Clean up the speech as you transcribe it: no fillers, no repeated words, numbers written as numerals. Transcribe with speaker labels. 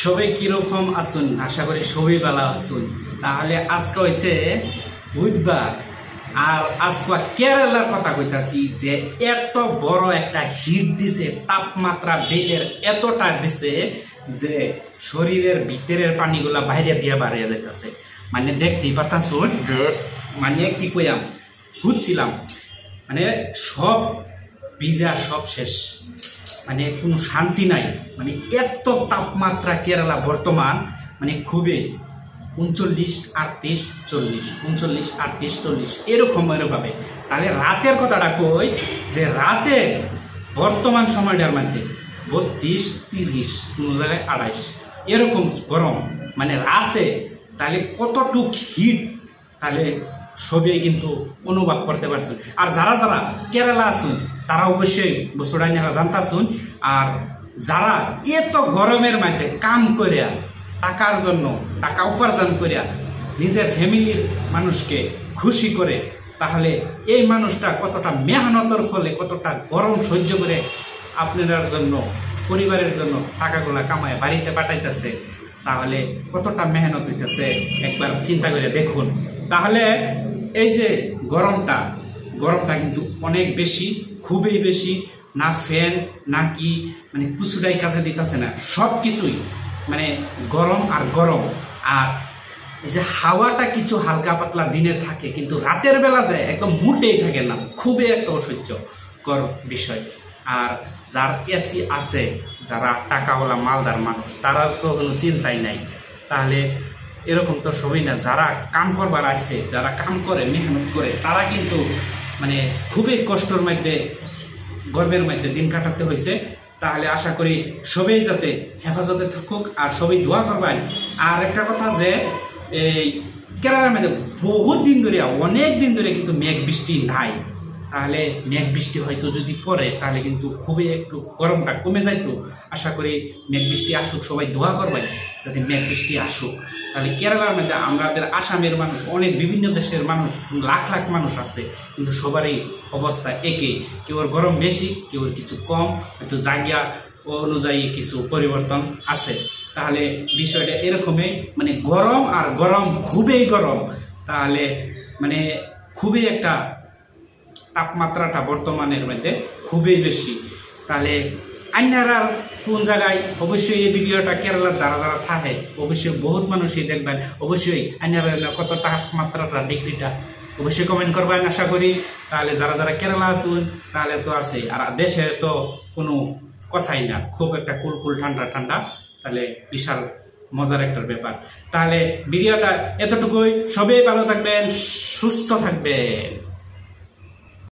Speaker 1: সবাই কিরকম আসুন, আশা করি সবাই ভালো আসুন। তাহলে আজকে হয়েছে বুধবার, আর আজকে কেরালার কথা কইতাছি যে এত বড় একটা হিট দিছে, তাপমাত্রা বেলের এতটা দিছে যে শরীরের ভিতরের পানিগুলা বাইরে দিয়ে বাড়িয়ে যাইতেছে। মানে দেখতেই পারতাছুন যে মানে কি কইয়াম, ঘুরছিলাম মানে সব ভিজা, সব শেষ, মানে কোনো শান্তি নাই। মানে এত তাপমাত্রা কেরালা বর্তমান, মানে খুবই 39, 38, 40, 39, 38, 40 এরকম ভাবে। তাহলে রাতের কথাটা কই যে রাতে বর্তমান সময়টার মধ্যে 32, 30, কোনো জায়গায় 28 এরকম গরম, মানে রাতে। তাহলে কতটুক হিট, তাহলে সবই কিন্তু অনুভব করতে পারছেন। আর যারা যারা কেরালা আছেন তারা অবশ্যই বছরটা জানতাছুন। আর যারা এত গরমের মধ্যে কাম করিয়া টাকার জন্য টাকা উপার্জন করিয়া নিজের ফ্যামিলির মানুষকে খুশি করে, তাহলে এই মানুষটা কতটা মেহনতের ফলে কতটা গরম সহ্য করে আপনার জন্য, পরিবারের জন্য টাকাগুলা কামায় বাড়িতে পাঠাইতেছে, তাহলে কতটা মেহনত হইতেছে একবার চিন্তা করে দেখুন। তাহলে এই যে গরমটা কিন্তু অনেক বেশি, খুবই বেশি। না ফ্যান না কি, মানে কিছুটাই কাজে দিতেছে না, সব কিছুই মানে গরম আর গরম। আর এই যে হাওয়াটা কিছু হালকা পাতলা দিনে থাকে, কিন্তু রাতের বেলা যায় একদম মুটেই থাকে না, খুবই একটা অসহ্যকর বিষয়। আর যার এসি আছে, যারা টাকাওয়ালা মালদার মানুষ, তারা তো কোনো চিন্তাই নাই। তাহলে এরকম তো সবই না, যারা কাম করবার আসছে, যারা কাম করে মেহনত করে, তারা কিন্তু মানে খুবই কষ্টের মধ্যে, গর্বের মধ্যে দিন কাটাতে হয়েছে। তাহলে আশা করি সবাই যাতে হেফাজতে থাকুক, আর সবাই দোয়া করবেন। আর একটা কথা যে এই কেরালার মধ্যে বহুত দিন ধরে, অনেক দিন ধরে কিন্তু মেঘ বৃষ্টি নাই। তাহলে মেঘ বৃষ্টি হয়তো যদি পড়ে, তাহলে কিন্তু খুবই একটু গরমটা কমে যাইতো। আশা করি মেঘ বৃষ্টি আসুক, সবাই দোয়া করবেন যাতে মেঘ বৃষ্টি আসুক। তাহলে কেরালার মধ্যে আমাদের আসামের মানুষ, অনেক বিভিন্ন দেশের মানুষ, লাখ লাখ মানুষ আছে, কিন্তু সবারই অবস্থা একই। কেউর গরম বেশি, কেউর কিছু কম, হয়তো জায়গা অনুযায়ী কিছু পরিবর্তন আছে। তাহলে বিষয়টা এরকমই, মানে গরম আর গরম, খুবই গরম। তাহলে মানে খুবই একটা তাপমাত্রাটা বর্তমানের মধ্যে খুবই বেশি। তাহলে আইনারা কোন জায়গায়, অবশ্যই এই ভিডিওটা কেরালা যারা যারা থাকে অবশ্যই বহুত মানুষই দেখবেন। অবশ্যই আইনারা কত তাপমাত্রাটা, ডিগ্রিটা অবশ্যই কমেন্ট করবেন আশা করি। তাহলে যারা যারা কেরালা আসুন তাহলে তো আছে, আর দেশে তো কোনো কথাই না, খুব একটা কুলকুল ঠান্ডা ঠান্ডা। তাহলে বিশাল মজার একটা ব্যাপার। তাহলে ভিডিওটা এতটুকুই, সবাই ভালো থাকবেন, সুস্থ থাকবেন।